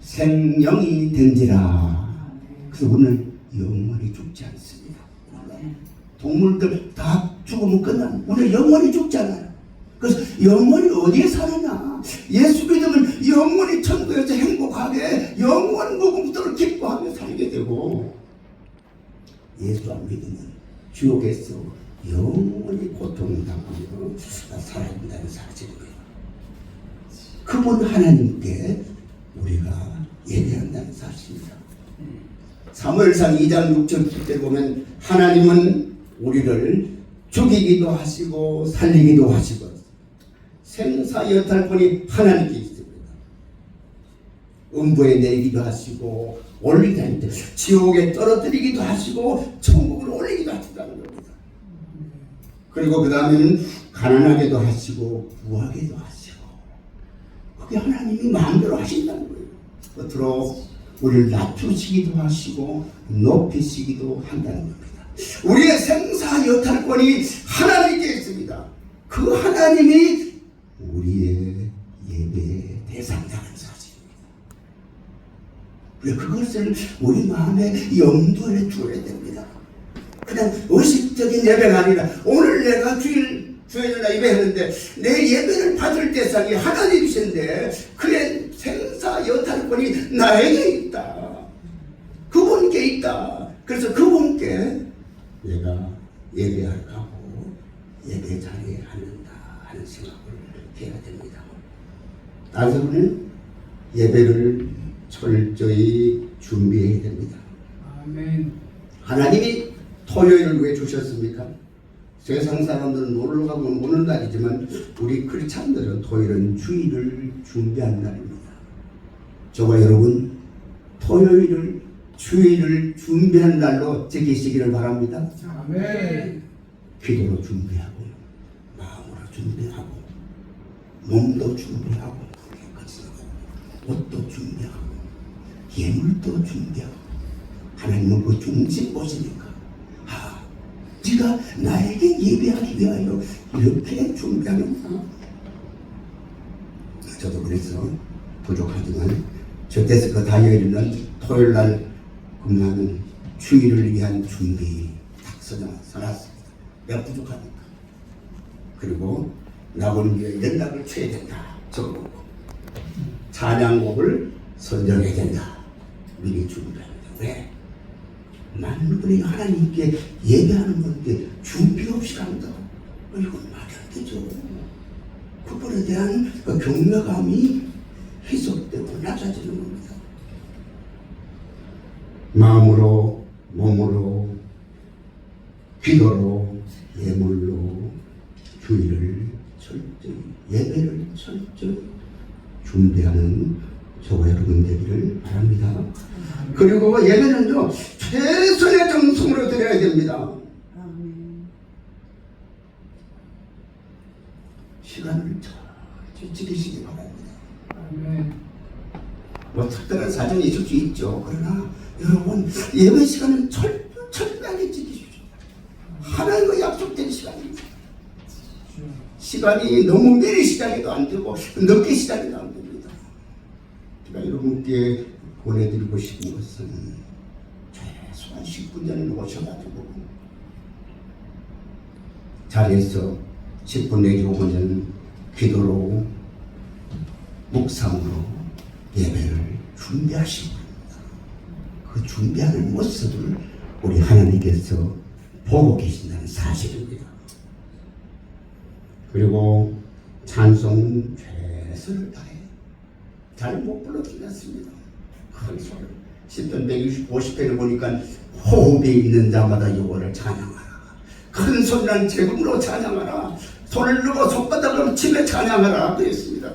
생명이 된지라. 그래서 우리는 영원히 죽지 않습니다. 동물들 다 죽으면 끝나는, 우리는 영원히 죽잖아요. 그래서 영원히 어디에 사느냐? 예수 믿으면 영원히 천국에서 행복하게 영원 무궁토록 기뻐하며 살게 되고, 예수 안 믿으면 지옥에서 영원히 고통을 당하며 살아야 된다는 사실입니다. 그분 하나님께 우리가 예배한다는 사실입니다. 사무엘상 2장 6절 7절 보면 하나님은 우리를 죽이기도 하시고 살리기도 하시고 생사여탈권이 하나님께 있습니다. 음부에 내리기도 하시고 올리기도 하는데 지옥에 떨어뜨리기도 하시고 천국으로 올리기도 하신다는 겁니다. 그리고 그 다음에는 가난하게도 하시고 부하게도 하시고, 그게 하나님이 마음대로 하신다는 거예요. 겉으로 우리를 낮추시기도 하시고 높이시기도 한다는 겁니다. 우리의 생사여탈권이 하나님께 있습니다. 그 하나님이 우리의 예배의 대상자라는 사실입니다. 그것을 우리 마음에 염두에 두어야 됩니다. 그냥 의식적인 예배가 아니라 오늘 내가 주일날 예배했는데 내 예배를 받을 대상이 하나님이신데 그의 생사여탈권이 나에게 있다. 그분께 있다. 그래서 그분께 내가 예배하러 가고 예배 자리에 앉는다 하는 생각을 해야 됩니다. 따라서 우리는 예배를 철저히 준비해야 됩니다. 아멘. 하나님이 토요일을 왜 주셨습니까? 세상 사람들은 놀러 가고 오는 날이지만 우리 크리스찬들은 토요일은 주일을 준비하는 날입니다. 저와 여러분 토요일을 주일을 준비하는 날로 지키시기를 바랍니다. 아멘. 기도로 준비하고 마음으로 준비하고 몸도 준비하고 옷도 준비하고 예물도 준비하고. 하나님은 그 중심 보시니까 네가 나에게 예배하기 위하여 이렇게 준비하는구나. 저도 그래서 부족하지만 저때서 그 다이어리는 토요일날 금나는 주일을 위한 준비 딱 써놨습니다. 내가 부족하니까. 그리고 나머지 연락을 쳐야 된다 적어놓고 찬양곡을 선정해야 된다 미리 준비합니다. 왜? 많은 분이 하나님께 예배하는 건데 준비 없이 간다. 이건 말이 안 되죠. 그분에 대한 그 경외감이 희석되고 낮아지는 겁니다. 마음으로, 몸으로, 기도로, 예물로 주일을 철저히, 예배를 철저히 준비하는 저와 여러분 되기를 바랍니다. 그리고 예배는요 최선의 정성으로 드려야 됩니다. 시간을 잘 지키시기 바랍니다. 뭐 특별한 사정이 있을 수 있죠. 그러나 여러분 예배 시간은 철저하게 지키십시오. 하나님과 약속된 시간입니다. 시간이 너무 미리 시작해도 안 되고 늦게 시작해도 안 됩니다. 제가 여러분께 보내드리고 싶은 것은 최소한 10분 전에 오셔가지고 자리에서 10분 내지 5분 전 기도로 묵상으로 예배를 준비하시고 그 준비하는 모습을 우리 하나님께서 보고 계신다는 사실입니다. 그리고 찬송은 최선을 다해 잘 못 불러드렸습니다. 큰 소리 10편 150회를 보니까 호흡이 있는 자마다 여호와를 찬양하라. 큰 소리난 재금으로 찬양하라. 손을 넣고 손바닥으로 치며 찬양하라 그랬습니다.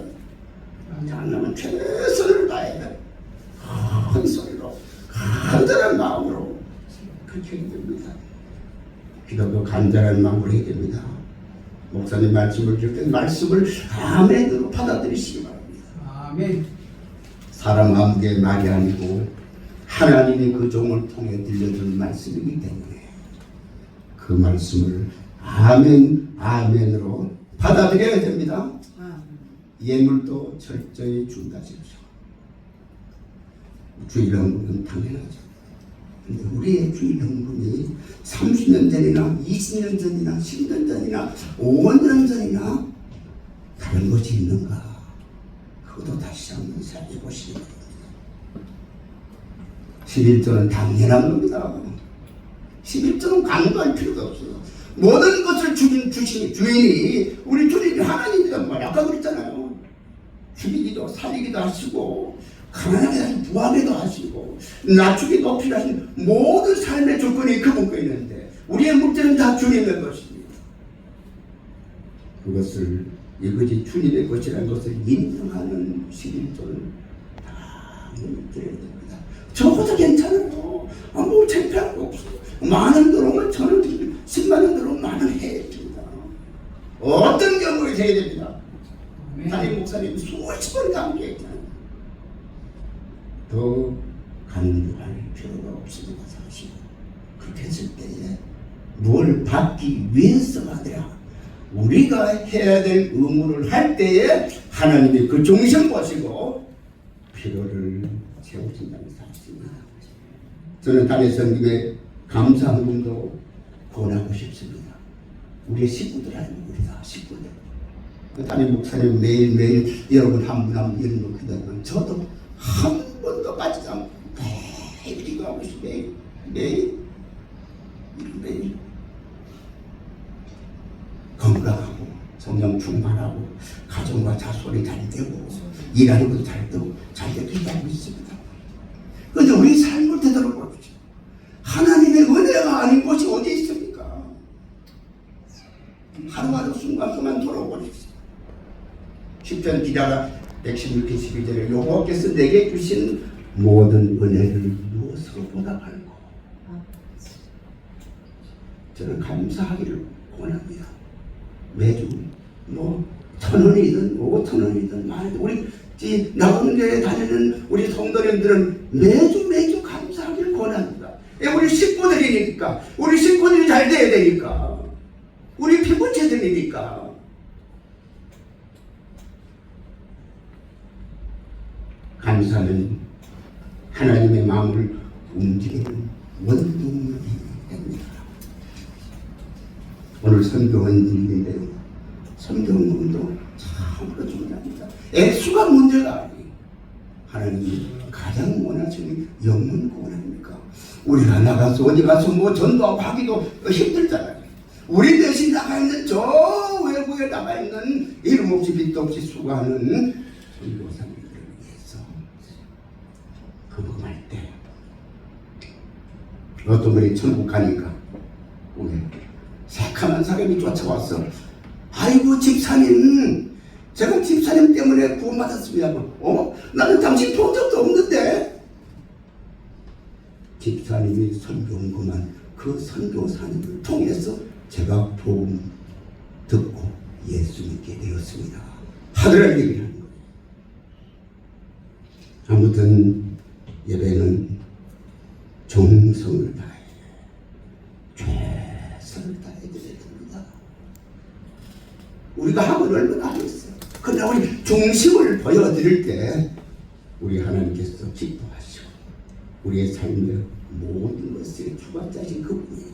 찬양은 최선을 다해 큰 소리로 간절한 마음으로 그렇게 해야 됩니다. 기도도 간절한 마음으로 해야 됩니다. 목사님 말씀을 들을 때 말씀을 아멘으로 받아들이시기 바랍니다. 아멘. 사람 아무개 말이 아니고 하나님이 그 종을 통해 들려주는 말씀이기 때문에 그 말씀을 아멘, 아멘으로 받아들여야 됩니다. 예물도 철저히 준비하십시오. 주일헌금은 당연하죠. 근데 우리의 주일헌금이 30년 전이나 20년 전이나 10년 전이나 5년 전이나 다른 것이 있는가? 그것도 다시 한번 생각해 보시기 바랍니다. 11조는 당연한 겁니다. 11조는 강조할 필요가 없어요. 모든 것을 주신 주인이 우리 주님이 하나님이란 말이야. 아까 그랬잖아요. 죽이기도 살리기도 하시고 가난하게 하시고 부하게도 하시고 낮추기 높이도 하시는 모든 삶의 조건이 그분 께 있는데 우리의 문제는 다 주님의 것입니다. 그것을 이것이 주님의 것이라는 것을 인정하는 11조를 다 드려야 됩니다. 적어도 괜찮아요. 뭐 창피할 거 없어요. 만원 들어오면 저는 10만원 들어오면 만원 해야 됩니다. 어떤 경우에 해야 됩니다. 담임 목사님 수십 번 강조했잖아요. 더 강조할 필요가 없습니다. 사실 그렇게 했을 때에 뭘 받기 위해서가 아니라 우리가 해야 될 의무를 할 때에 하나님이 그 중심 보시고 필요를 채우신다는 사실입니다. 저는 담임 성김에 감사한 분도 권하고 싶습니다. 우리의 식구들 아닙니까? 우리 다 식구들. 담임 목사님 매일매일 여러분 한 분 한 분 이런 거 기다리면 저도 한 번도 빠지지 않고 매일 이거 하고 싶어. 매일 건강하고 성령 충만하고 가정과 자손이 잘 되고 일하는 것도 잘 되고 잘 되게 기다리고 있습니다. 그런데 우리 삶을 되돌아보십시오. 하나님의 은혜가 아닌 것이 어디 있습니까? 하루하루 순간순간 돌아보십시오. 10편 기자가 116편 12절에 여호와께서 내게 주신 모든 은혜를 무엇으로 보답할고 저는 감사하기를 원합니다. 매주 뭐 1,000원이든 5,000원이든 많이 우리 나오는 교회 다니는 우리 성도님들은 매주 감사하기를 권합니다. 우리 식구들이니까 우리 식구들이 잘 돼야 되니까 우리 피부체들이니까 감사는 하나님의 마음을 움직이는 원동력이 됩니다. 오늘 선교원들인데요. 선교원도 참으로 중요합니다. 액수가 문제가 아니에요. 하나님이 가장 원하시는 영혼 구원입니까? 우리가 나가서 어디 가서 뭐 전도하고 하기도 힘들잖아요. 우리 대신 나가 있는 저 외국에 나가 있는 이름 없이 빛도 없이 수고하는 선교사님들을 위해서 그분할 때 어떤 분이 천국 가니까 우리 새카만 사람이 쫓아왔어. 아이고 집사님, 제가 집사님 때문에 구원받았습니다. 나는 당신 본 적도 없는데. 집사님이 선교한 그만 그 선교사님을 통해서 제가 복음 듣고 예수 믿게 되었습니다. 하더라는 얘기를 하는 거예요. 아무튼 예배는 정성을 다해 최선을 다해 드려야 됩니다. 우리가 하면 얼마나 하겠어요. 그러나 우리 중심을 보여드릴 때 우리 하나님께서 기뻐하시고 우리의 삶의 모든 것의 주관자신 그분이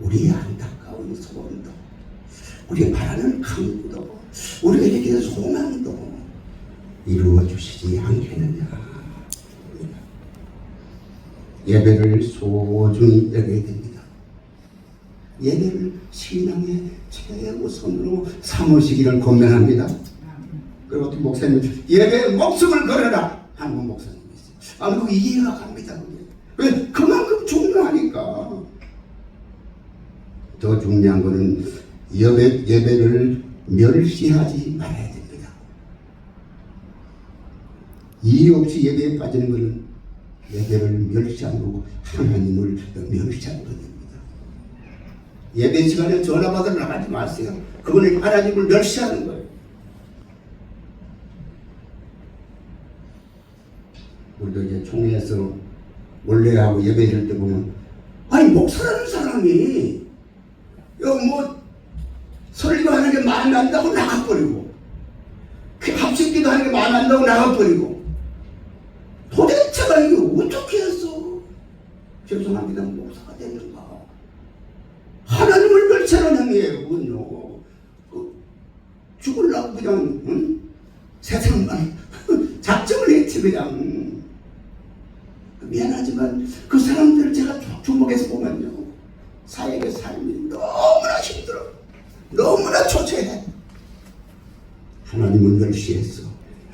우리의 안타까운 소원도 우리의 바라는 강구도 우리에게 기대는 소망도 이루어 주시지 않겠느냐. 예배를 소중히 여겨야 됩니다. 예배를 신앙의 최우선으로 삼으시기를 권면합니다. 그리고 또 목사님 예배에 목숨을 걸어라 하는 목사님이 있어요. 그거 이해가 갑니다. 왜? 그만큼 중요하니까. 더 중요한 것은 예배를 멸시하지 말아야 됩니다. 이유 없이 예배에 빠지는 것은 예배를 멸시한 거고 하나님을 멸시한 것입니다. 예배 시간에 전화 받으러 나가지 마세요. 그분은 하나님을 멸시하는 거예요. 우리도 이제 총회에서 원래하고 예배할 때 보면 아니 목사라는 사람이 뭐 설교하는 게 마음에 안 든다고 나가버리고 합식기도 하는 게 마음에 안 든다고 나가버리고 도대체가 내가 이거 어떻게 했어? 죄송합니다. 목사가 되는가? 하나님을 멸치하는 행위예요. 그건요. 죽으려고 그냥 응? 세상만 작정을 했지 그냥. 미안하지만 그 사람들을 제가 주목해서 보면요, 사역의 삶이 너무나 힘들어, 너무나 초췌해. 하나님을 멸시해서,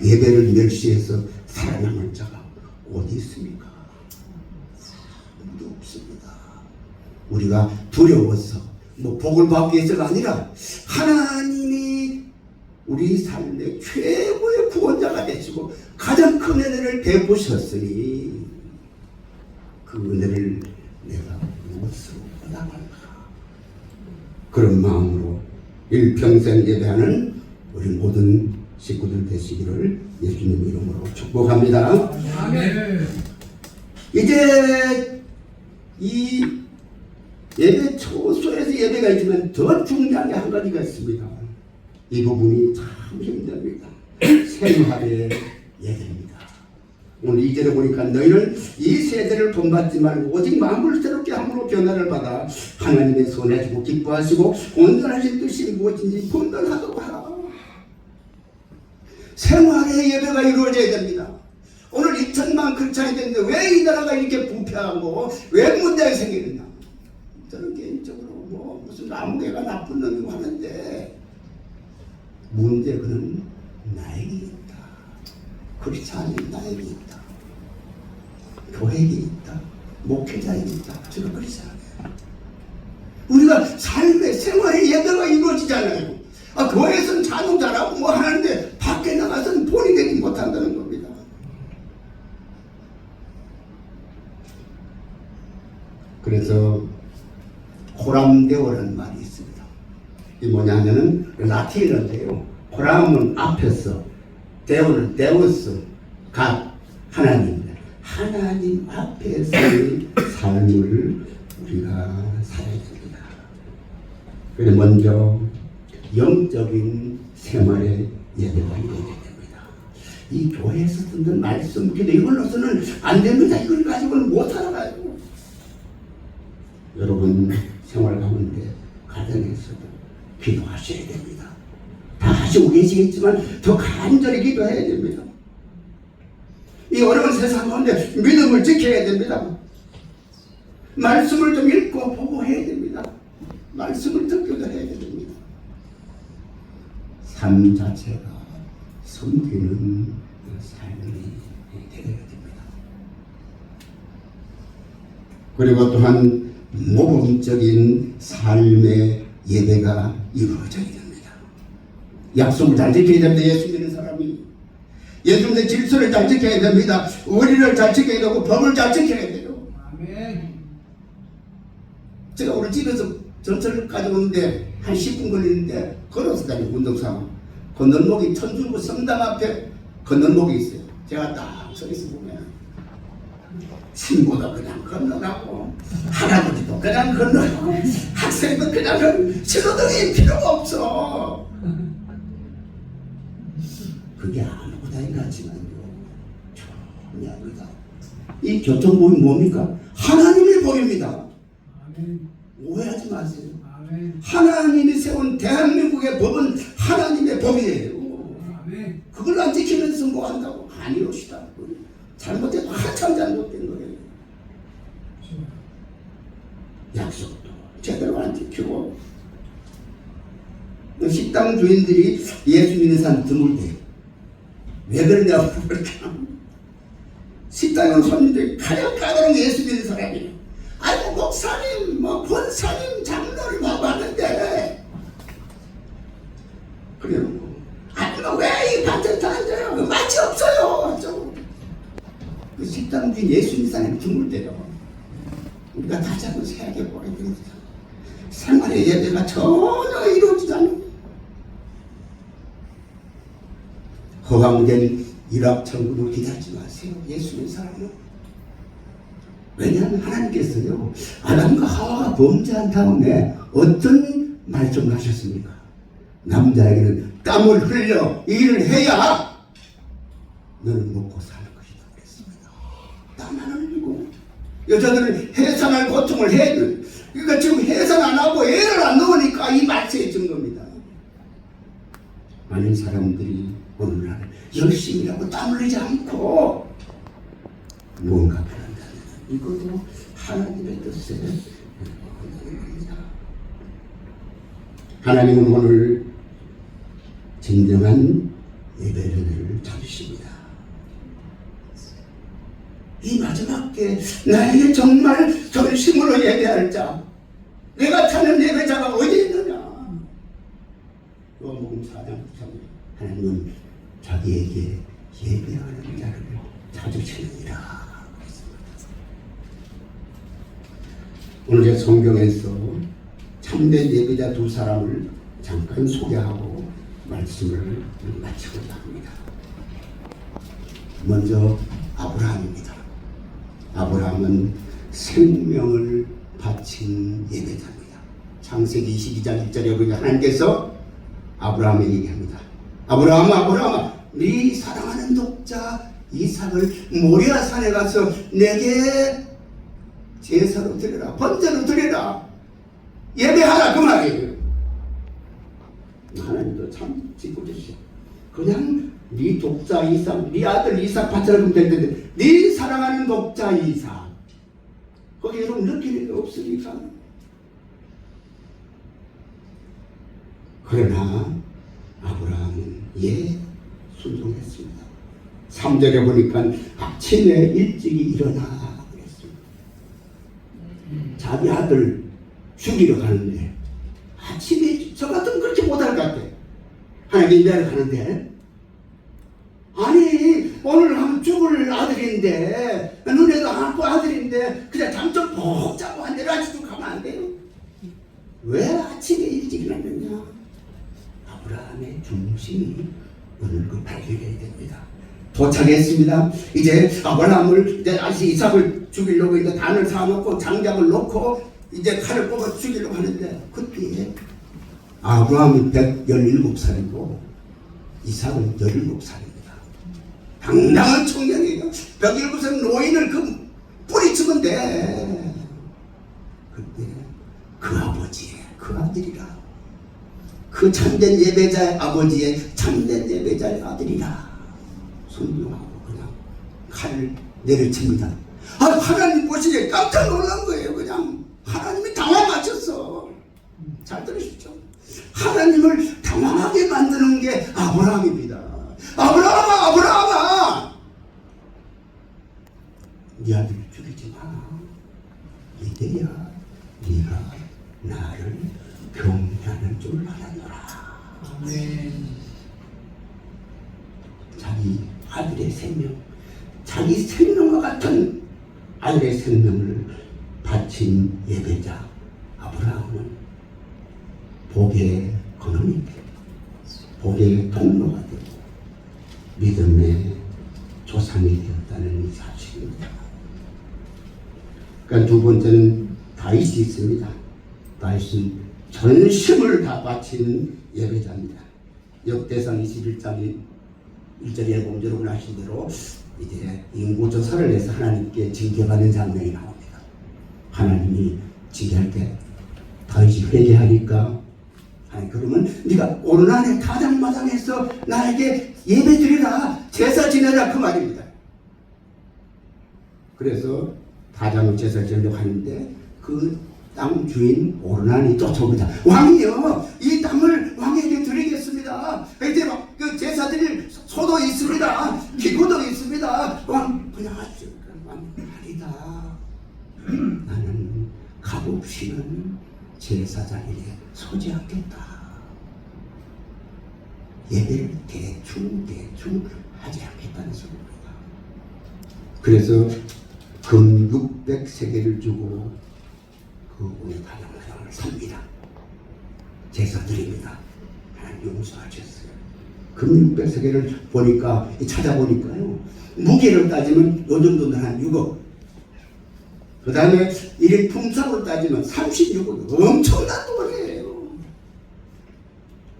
예배를 멸시해서 살아남은 자가 어디 있습니까? 아무도 없습니다. 우리가 두려워서 뭐 복을 받기 위해서가 아니라 하나님이 우리 삶의 최고의 구원자가 되시고 가장 큰 은혜를 베푸셨으니 그 은혜를 내가 무엇으로 보답할까? 그런 마음으로 일평생 예배하는 우리 모든 식구들 되시기를 예수님 이름으로 축복합니다. 아멘. 이제 이 예배 초소에서 예배가 있지만 더 중요한 게 한 가지가 있습니다. 이 부분이 참 힘듭니다. 생활의 예배입니다. 오늘 2절에 보니까 너희는 이 세대를 본받지 말고 오직 마음을 새롭게 함으로 변화를 받아 하나님의 손에 주고 기뻐하시고 온전하신 뜻이 무엇인지 분별하도록 하라. 생활의 예배가 이루어져야 됩니다. 오늘 2천만 크리스찬이 됐는데 왜 이 나라가 이렇게 부패하고 왜 문제가 생기느냐? 저는 개인적으로 뭐 무슨 아무개가 나쁜 놈이고 하는데 문제는 나에게 있다. 크리스찬이 나에게 있다. 교회에 있다. 목회자에 있다. 저는 그렇게 생각해요. 우리가 삶의 생활의 예배가 이루어지잖아요. 교회에서는 찬송 잘하고 뭐 하는데 밖에 나가서는 본이 되지 못한다는 겁니다. 그래서 코람데오라는 말이 있습니다. 이 뭐냐면은 라틴어인데요. 코람은 앞에서, 데오는 데우스, 각 하나님입니다. 하나님 앞에서의 삶을 우리가 살아야 됩니다. 그래서 먼저 영적인 생활의 예배가 이루어져야 됩니다. 이 교회에서 듣는 말씀, 기도 이걸로서는 안 됩니다. 이걸 가지고는 못 살아가요. 여러분 생활 가운데 가정에서도 기도하셔야 됩니다. 다 하시고 계시겠지만 더 간절히 기도해야 됩니다. 이 어려운 세상 가운데 믿음을 지켜야 됩니다. 말씀을 좀 읽고 보고 해야 됩니다. 말씀을 듣기도 해야 됩니다. 삶 자체가 섬기는 삶이 되어야 됩니다. 그리고 또한 모범적인 삶의 예배가 이루어져야 됩니다. 약속을 잘 지켜야 됩니다. 예수 믿는 사람이 예수님의 질서를 잘 지켜야 됩니다. 의리를 잘 지켜야 되고 법을 잘 지켜야 돼요. 아멘. 제가 오늘 집에서 전철을 가져오는데 한 10분 걸리는데 걸어서 다니고 운동삼아 건널목이 천주교 성당 앞에 건널목이 있어요. 제가 딱 서 있어 보면 친구도 그냥 건너가고 할아버지도 그냥 건너가고 학생도 그냥 신호등이 필요가 없어. 그게 아무것도 아닌 것 같지만요, 중요합니다. 이 교통법이 뭡니까? 하나님의 법입니다. 아멘. 오해하지 마세요. 아멘. 하나님이 세운 대한민국의 법은 하나님의 법이에요. 아멘. 그걸 안 지키면서 뭐 한다고? 아니옵시다. 잘못해도 한참 잘못된 거예요. 약속도 제대로 안 지키고 식당 주인들이 예수 믿는 사람 드물대. 왜 그러냐고 그렇게 식당에 손님들이 가득가득 예수 믿는 사람이에요. 아이고 목사님 뭐 권사님 장로를 막 왔는데 그래놓고 아니 왜 이 반찬 다 앉아요? 맛이 없어요. 그 식당 주인 예수 믿는 사람이 드물대요. 우리가 다시 한번 생각해 보게 됩니다. 생활의 예배가 전혀 이루어지지 않는 허황된 일확천금을 기대하지 마세요. 예수 믿는 사람은. 왜냐하면 하나님께서요, 아담과 하와가 범죄한 다음에 어떤 말씀을 하셨습니까? 남자에게는 땀을 흘려 일을 해야 너는 먹고 사는 것이다 그랬습니다. 피만 흘리고 여자들은 해산할 고통을 해. 그러니까 지금 해산 안 하고 애를 안 넣으니까 이 말세해진 겁니다. 많은 사람들이 오늘날 열심히 하고 땀 흘리지 않고 무언가 변한다면 이것도 하나님의 뜻에 합니다. 하나님은 오늘 진정한 예배를 찾으십니다. 이 마지막 때 나에게 정말 전심으로 예배할 자, 내가 찾는 예배자가 어디 있느냐? 요한복음 4장 9절 하나님은 자기에게 예배하는 자를 찾으시느니라. 오늘 성경에서 참된 예배자 두 사람을 잠깐 소개하고 말씀을 마치고자 합니다. 먼저 아브라함입니다. 아브라함은 생명을 바친 예배자입니다. 창세기 22장 1절에 보니까 하나님께서 아브라함에게 얘기합니다. 아브라함아, 아브라함아, 네 사랑하는 독자 이삭을 모리아 산에 가서 내게 제사로 드려라, 번제로 드려라, 예배하라, 그 말이에요. 하나님도 참 짓궂으시죠. 그냥 네 독자 이삭, 네 아들 이삭 바쳐라 그러면 될 텐데 네 사랑하는 독자 이삭, 거기에 좀 느끼는 게 없으니까. 그러나 아브라함은 순종했습니다. 3절에 보니까 아침에 일찍이 일어나 그랬습니다. 자기 아들 죽이러 가는데 아침에 저 같으면 그렇게 못할 것 같아. 하나님 인도하러 가는데, 아니 오늘 하면 죽을 아들인데, 눈에도 안 보일 아들인데 그냥 잠 좀 푹 자고 한 내려 아직도 가면 안 돼요? 왜 아침에 일찍 일어났느냐? 아브라함의 중심이 오늘 그 발견해야 됩니다. 도착했습니다. 이제 아브라함을, 이제 아직 이삭을 죽이려고 이제 단을 사놓고 장작을 놓고 이제 칼을 뽑아 죽이려고 하는데, 그때 아브라함이 117살이고 이삭은 17살입니다. 당당한 청년이에요. 117살 노인을 그 뿌리치면 돼. 그때 그 아버지의 그 아들이라, 그 참된 예배자의 아버지의 참된 예배자의 아들이라 순종하고 그냥 칼을 내려칩니다. 아, 하나님 보시기에 깜짝 놀란 거예요. 그냥 하나님이 당황하셨어. 잘 들으시죠? 하나님을 당황하게 만드는 게 아브라함입니다. 아브라함아, 아브라함아, 네 아들 죽이지 마. 이제야 네가 나를 경외하는 줄 알았노라. 아멘. 자기 아들의 생명, 자기 생명과 같은 아들의 생명을 바친 예배자 아브라함은 복의 근원이 되고 복의 통로가 되고 믿음의 조상이 되었다는 이 사실입니다. 그러니까 두 번째는 다윗이 있습니다. 다윗은 전심을 다 바친 예배자입니다. 역대상 21장 1절에 보면 여러분 아시는 대로 이제 인구조사를 해서 하나님께 징계받는 장면이 나옵니다. 하나님이 징계할 때 다윗이 회개하니까, 아니 그러면 네가 오늘 안에 가장마당에서 나에게 예배 드리라, 제사 지내라, 그 말입니다. 그래서 가장을 제사 지내려고 하는데 그 땅 주인 오르난이 쫓아옵니다. 왕이요, 이 땅을 왕에게 드리겠습니다. 이제 막 그 제사 드릴 소도 있습니다, 기구도 있습니다. 왕 그냥 하시오. 왕 아니다. 나는 값없이는 제사장에게 서지 않겠다. 예배를 대충 하지 않겠다는 소리입니다. 그래서 금 600세겔을 주고 그 오늘 가장마당을 삽니다. 제사 드립니다. 하나님 용서하셨어요. 금 600세겔을 보니까, 찾아보니까요, 무게로 따지면 요 정도는 한 6억. 그 다음에 1인 품삯으로 따지면 36억. 엄청난 돈이에요.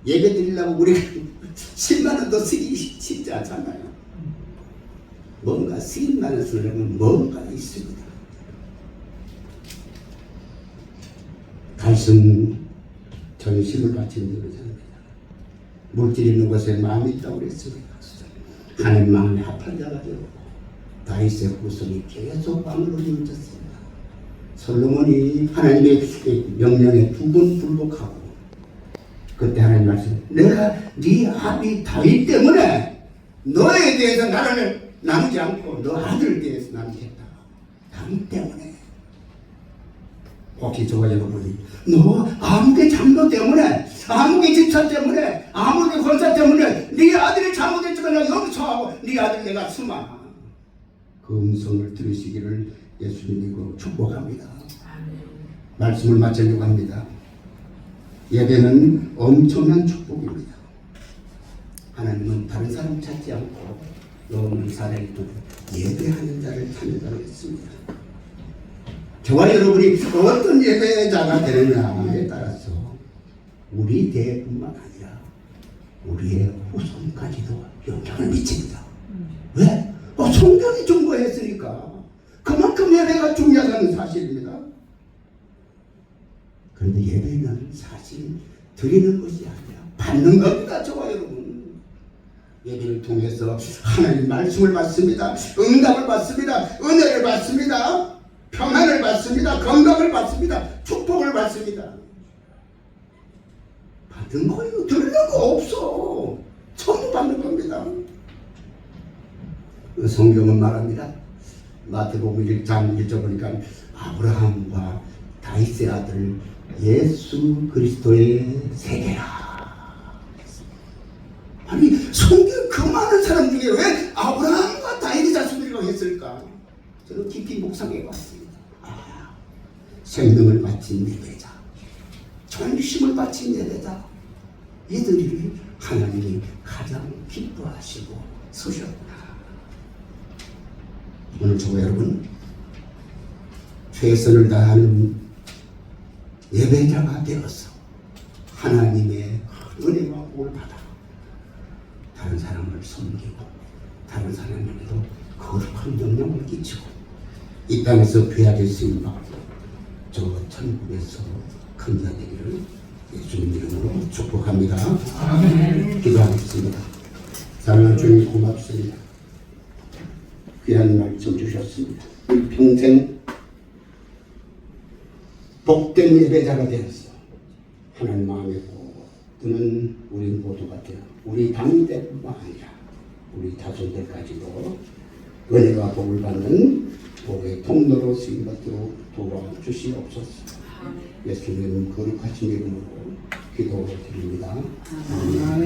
예배 드리려고 우리가 10만 원 더 쓰기 쉽지 않잖아요. 뭔가 쓰임나는 소리는 뭔가 있습니다. 갈승 전심을 바친 여자입니다. 물질 있는 곳에 마음이 있다고 그랬습니다. 하나님 마음에 합한 자가 되고 다윗의 후손이 계속 왕으로 이어졌습니다. 솔로몬이 하나님의 명령에 두 번 불복하고 그때 하나님 말씀, 내가 네 아비 다윗 때문에 너에 대해서 나를 나누지 않고 너 아들에 대해서 나누겠다. 다윗 때문에. 혹시 저와 여러분이 너 아무개 장로 때문에 아무개 집사 때문에 아무개 권사 때문에 네 아들이 잘못했지만 내가 용서하고 네 아들 내가 수마 그 음성을 들으시기를 예수님이고 축복합니다. 말씀을 마치려고 합니다. 예배는 엄청난 축복입니다. 하나님은 다른 사람 찾지 않고 너는 사람이 예배하는 자를 찾는다고 했습니다. 저와 여러분이 어떤 예배자가 되느냐에 따라서 우리 대뿐만 아니라 우리의 후손까지도 영향을 미칩니다. 왜? 성경이 증거했으니까. 그만큼 예배가 중요하다는 사실입니다. 그런데 예배는 사실 드리는 것이 아니라 받는 겁니다. 저와 여러분. 예배를 통해서 하나님 말씀을 받습니다. 응답을 받습니다. 은혜를 받습니다. 평안을 받습니다. 건강을 받습니다. 축복을 받습니다. 받은 거예요. 들는 거 없어. 전부 받는 겁니다. 성경은 말합니다. 마태복음 1장 1절 보니까 아브라함과 다윗의 아들 예수 그리스도의 세계라. 아니 성경 그 많은 사람 중에 왜 아브라함과 다윗의 자손이라고 했을까? 저는 깊이 묵상해 봤습니다. 생명을 바친 예배자, 전심을 바친 예배자, 이들이 하나님이 가장 기뻐하시고 쓰셨구나. 오늘 저와 여러분 최선을 다하는 예배자가 되어서 하나님의 은혜와 복을 받아 다른 사람을 섬기고 다른 사람에게도 거룩한 영향을 끼치고 이 땅에서 귀하게 쓰임받고 저 천국에서 큰 자 되기를 예수님 이름으로 축복합니다. 아멘. 기도하겠습니다. 사랑하는 주님 고맙습니다. 귀한 말씀 주셨습니다. 평생 복된 예배자가 되어서 하나님 마음에 꼭 드는 우리 모두가 되어 우리 당대뿐만 아니라 우리 자손들까지도 은혜와 복을 받는 복의 통로로 쓰임받도록 도와주시옵소서. 예수님 거룩하신 이름으로 기도드립니다. 아멘.